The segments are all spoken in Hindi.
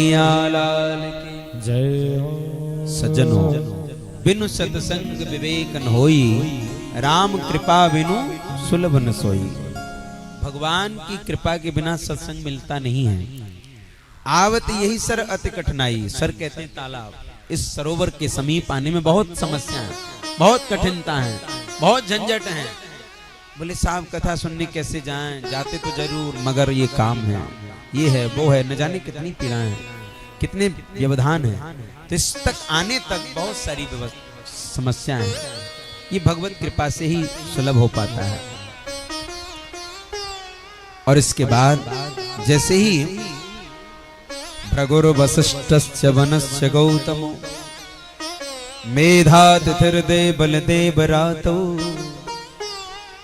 कन्हैया लाल की जय हो। सज्जनों, बिनु सत्संग विवेक न होई, राम कृपा बिनु सुलभ न सोई। भगवान की कृपा के बिना सत्संग मिलता नहीं है। आवत यही सर अति कठिनाई, सर कहते हैं तालाब। इस सरोवर के समीप आने में बहुत समस्या है, बहुत कठिनता है, बहुत झंझट है। बोले साहब कथा सुनने कैसे जाएं? जाते तो जरूर, मगर ये काम है, ये है, वो है, न जाने कितनी पीड़ाएं हैं, कितने व्यवधान हैं। तो इस तक आने तक बहुत सारी समस्याएं हैं। ये भगवत कृपा से ही सुलभ हो पाता है। और इसके बाद जैसे ही भृगुर वसिष्ठश्च वनश्च गौतमो मेधातिथिर्देव देवरातो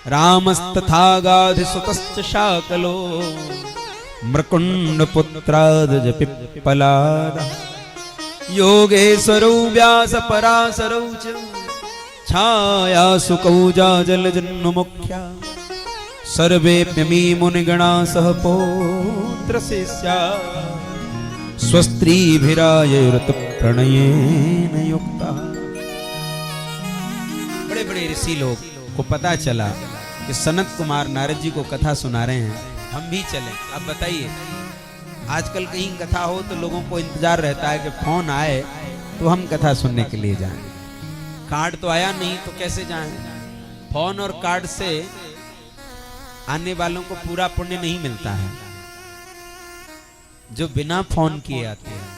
रामस्तथा गाधिसुतश्च शाकलो मृकुण्ड पुत्रादज पिप्पलाद योगेश्वरौ व्यास पराशरौ च छाया सुकौजा जलजन्मुख्या सर्वेप्यमी मुनिगणा सह पौत्र शिष्या स्वस्त्रीभिरायैरत प्रणयेन युक्ता। बड़े बड़े ऋषि लोग को पता चला कि सनत कुमार नारद जी को कथा सुना रहे हैं, हम भी चलें। अब बताइए, आजकल कहीं कथा हो तो लोगों को इंतजार रहता है कि फोन आए तो हम कथा सुनने के लिए जाएं। कार्ड तो आया नहीं तो कैसे जाएं? फोन और कार्ड से आने वालों को पूरा पुण्य नहीं मिलता है। जो बिना फोन किए आते हैं,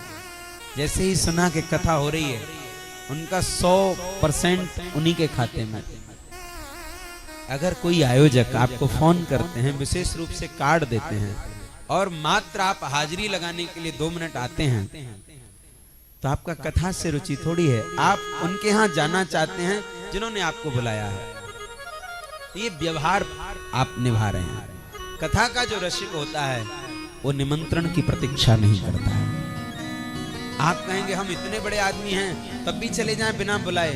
जैसे ही सुना कि कथा हो रही है, उनका 100% उन्हीं के खाते में। अगर कोई आयोजक आपको फोन करते हैं, विशेष रूप से कार्ड देते हैं, और मात्र आप हाजिरी लगाने के लिए 2 मिनट आते हैं, तो आपका कथा से रुचि थोड़ी है। आप उनके यहाँ जाना चाहते हैं जिन्होंने आपको बुलाया है। ये व्यवहार आप निभा रहे हैं। कथा का जो रसिक होता है वो निमंत्रण की प्रतीक्षा नहीं करता है। आप कहेंगे हम इतने बड़े आदमी हैं तब भी चले जाएं बिना बुलाए,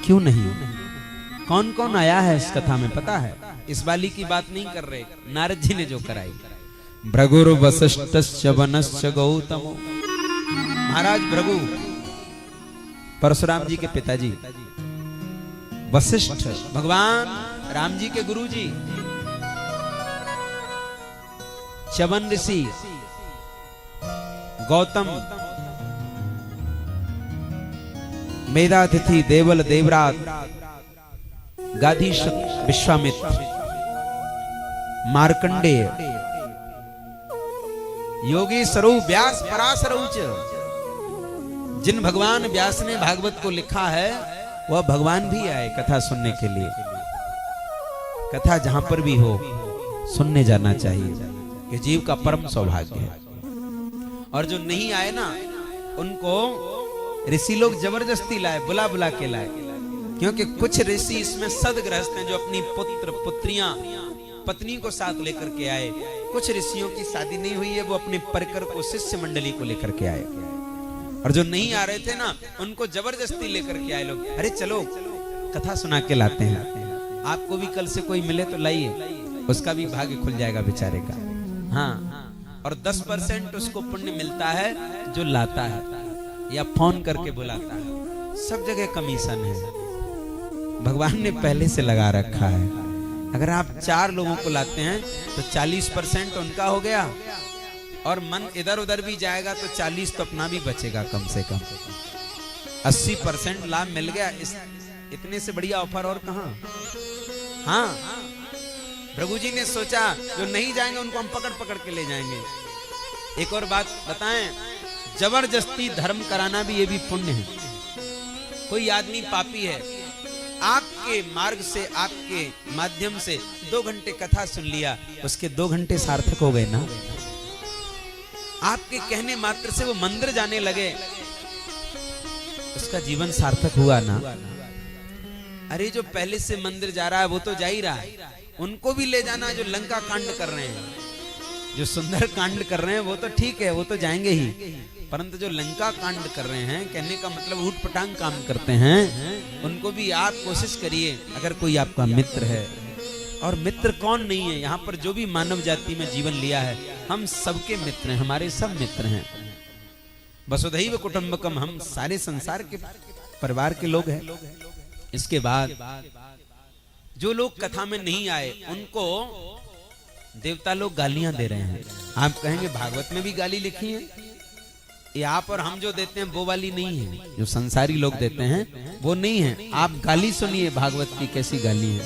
क्यों नहीं? कौन कौन आया है इस कथा में पता है? इस वाली की बात नहीं कर रहे, नारद जी ने जो कराई। भृगुर वसिष्ठश्च वनश्च गौतमो, महाराज भृगु परशुराम जी के पिताजी, वशिष्ठ भगवान राम जी के गुरु जी, च्यवन ऋषि, गौतम, मेधातिथि, देवल देवरात, गाधीश विश्वामित्र, मार्कंडेय, योगेश्वरौ व्यास पराशरौ च। जिन भगवान व्यास ने भागवत को लिखा है वह भगवान भी आए कथा सुनने के लिए। कथा जहां पर भी हो सुनने जाना चाहिए, कि जीव का परम सौभाग्य है। और जो नहीं आए ना, उनको ऋषि लोग जबरदस्ती लाए, बुला बुला के लाए। क्योंकि कुछ ऋषि इसमें सदगृहस्थ हैं जो अपनी पुत्र पुत्रियां पत्नी को साथ लेकर के आए। कुछ ऋषियों की शादी नहीं हुई है, वो अपने परिकर को, शिष्य मंडली को लेकर के आए। और जो नहीं आ रहे थे ना, उनको जबरदस्ती लेकर के आए लोग। अरे चलो कथा सुना के लाते हैं। आपको भी कल से कोई मिले तो लाइए, उसका भी भाग्य खुल जाएगा बेचारे का। हाँ, और 10% उसको पुण्य मिलता है जो लाता है या फोन करके बुलाता है। सब जगह कमीशन है, भगवान ने पहले से लगा रखा है। अगर आप 4 लोगों को लाते हैं तो 40% उनका हो गया, और मन इधर उधर भी जाएगा तो 40 तो अपना भी बचेगा कम से कम। 80% लाभ मिल गया। इतने से बढ़िया ऑफर और कहां? हाँ, प्रभु जी ने सोचा जो नहीं जाएंगे उनको हम पकड़ पकड़ के ले जाएंगे। एक और बात बताएं, जबरदस्ती धर्म कराना भी ये भी पुण्य है। कोई आदमी पापी है, आपके मार्ग से, आपके माध्यम से 2 घंटे कथा सुन लिया, उसके 2 घंटे सार्थक हो गए ना। आपके कहने मात्र से वो मंदिर जाने लगे, उसका जीवन सार्थक हुआ ना। अरे जो पहले से मंदिर जा रहा है वो तो जा ही रहा है, उनको भी ले जाना जो लंका कांड कर रहे हैं, जो सुंदर कांड कर रहे हैं वो तो ठीक है, वो तो जाएंगे ही। परंतु जो लंका कांड कर रहे हैं, कहने का मतलब ऊट पटांग काम करते हैं, उनको भी आप कोशिश करिए। अगर कोई आपका मित्र है, और मित्र कौन नहीं है, यहाँ पर जो भी मानव जाति में जीवन लिया है हम सबके मित्र हैं, हमारे सब मित्र हैं। वसुधैव कुटुंबकम, हम सारे संसार के परिवार के लोग हैं। इसके बाद जो लोग कथा में नहीं आए उनको देवता लोग गालियां दे रहे हैं। आप कहेंगे भागवत में भी गाली लिखी है? ये आप और हम जो देते हैं वो वाली नहीं है, जो संसारी लोग देते हैं वो नहीं है। आप गाली सुनिए भागवत की, कैसी गाली है।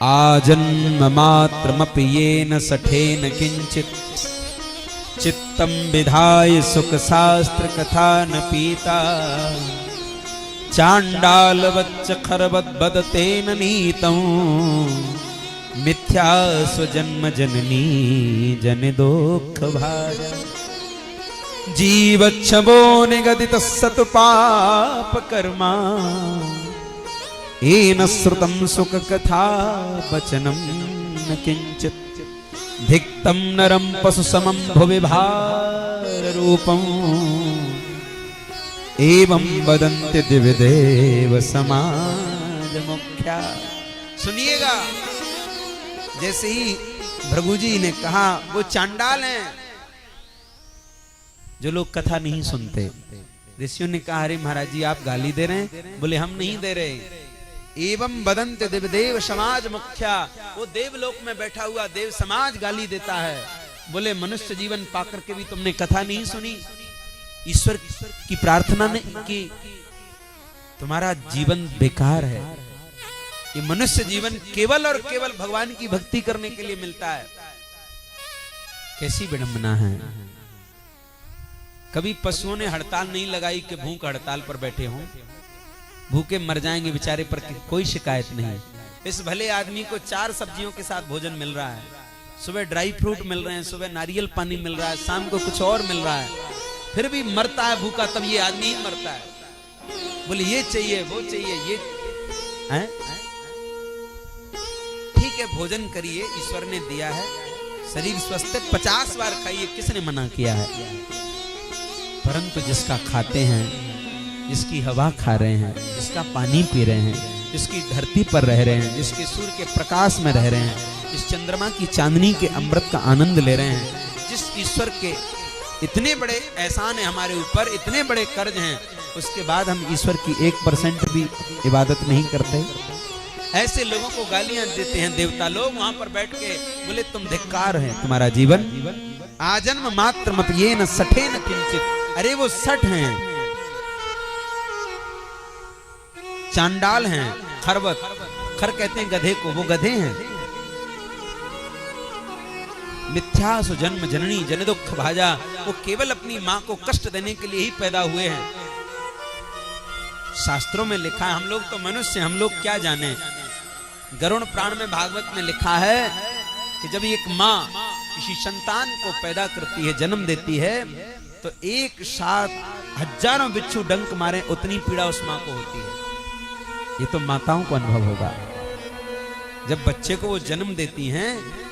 आजन्म मात्रमपि येन सठेन किंचित चित्तम विधाय सुख शास्त्र कथा न पीता चांडाल वच्च खरवत बदतेन नीतं मिथ्या स्वजन्म जननी जन दुख भाजा जीवच्छवो निगदित सत पाप कर्मा येन श्रुतं सुख कथा वचनं न किंचित धिक्तं नरं पशु समं भुवि भार रूपं एवं वदन्ति दिव्यदेव समाज मुख्या। सुनिएगा, जैसे ही भृगु जी ने कहा वो चांडाल हैं जो लोग कथा नहीं सुनते। ऋषियों ने कहा अरे महाराज जी आप गाली दे रहे हैं? बोले हम नहीं दे रहे। एवं वदन्ति दिव्यदेव समाज मुख्या, वो देवलोक में बैठा हुआ देव समाज गाली देता है। बोले मनुष्य जीवन पाकर के भी तुमने कथा नहीं सुनी, ईश्वर की प्रार्थना नहीं की, तुम्हारा जीवन बेकार है। ये मनुष्य जीवन केवल और केवल भगवान की भक्ति करने के लिए मिलता है। कैसी विडंबना है। कभी पशुओं ने हड़ताल नहीं लगाई कि भूख हड़ताल पर बैठे हों, भूखे मर जाएंगे बेचारे, पर कोई शिकायत नहीं। इस भले आदमी को 4 सब्जियों के साथ भोजन मिल रहा है, सुबह ड्राई फ्रूट मिल रहे हैं, सुबह नारियल पानी मिल रहा है, शाम को कुछ और मिल रहा है, फिर भी मरता है भूखा। तब ये आदमी ही मरता है। बोले ये चाहिए वो चाहिए, ये है ठीक है, भोजन करिए, ईश्वर ने दिया है, शरीर स्वस्थ है, 50 बार खाइए, किसने मना किया है। परंतु जिसका खाते हैं, जिसकी हवा खा रहे हैं, जिसका पानी पी रहे हैं, जिसकी धरती पर रह रहे हैं, जिसके सूर्य के प्रकाश में रह रहे हैं, जिस चंद्रमा की चांदनी के अमृत का आनंद ले रहे हैं, जिस ईश्वर के इतने बड़े एहसान है हमारे ऊपर, इतने बड़े कर्ज हैं, उसके बाद हम ईश्वर की 1% भी इबादत नहीं करते। ऐसे लोगों को गालियां देते हैं देवता लोग वहां पर बैठ के। बोले तुम धिक्कार है तुम्हारा जीवन। आजन्म मात्र मत ये न सठे न किंचित। अरे वो सठ हैं, चांडाल हैं, खरवत, खर कहते हैं गधे को, वो गधे हैं। मिथ्या सुजन्म जननी जन दुख भाजा, वो केवल अपनी मां को कष्ट देने के लिए ही पैदा हुए हैं। शास्त्रों में लिखा है, हम लोग तो मनुष्य, हम लोग क्या जाने। गरुड़ पुराण में भागवत में लिखा है कि जब एक मां किसी संतान को पैदा करती है, जन्म देती है, तो एक साथ हजारों बिच्छू डंक मारे उतनी पीड़ा उस मां को होती है। ये तो माताओं को अनुभव होगा। जब बच्चे को वो जन्म देती हैं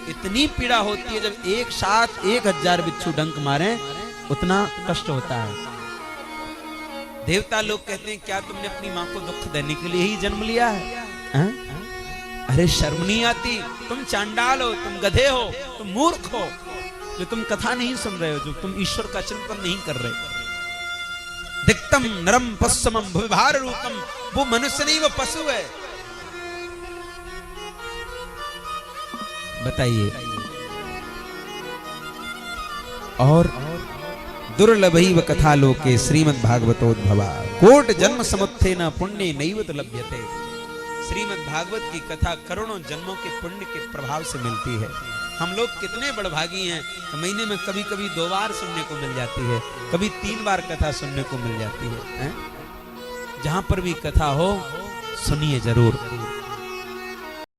इतनी पीड़ा होती है, जब एक साथ 1000 बिच्छू डंक मारे उतना कष्ट होता है। देवता लोग कहते हैं क्या तुमने अपनी मां को दुख देने के लिए ही जन्म लिया है? अरे शर्म नहीं आती? तुम चांडाल हो, तुम गधे हो, तुम मूर्ख हो, जो तुम कथा नहीं सुन रहे हो, जो तुम ईश्वर का चिंतन नहीं कर रहे। दिक्तम नरम पश्चिमम भुविभार रूपम, वो मनुष्य नहीं वो पशु है। बताइए। और दुर्लभैव कथा लोके श्रीमद् भागवतोद्भवा कोट जन्म समुत्थेन पुण्य नैव तो लभ्यते। श्रीमद् भागवत की कथा करोड़ों जन्मों के पुण्य के प्रभाव से मिलती है। हम लोग कितने बड़भागी हैं, तो महीने में कभी कभी 2 बार सुनने को मिल जाती है, कभी 3 बार कथा सुनने को मिल जाती है। जहां पर भी कथा हो सुनिए जरूर।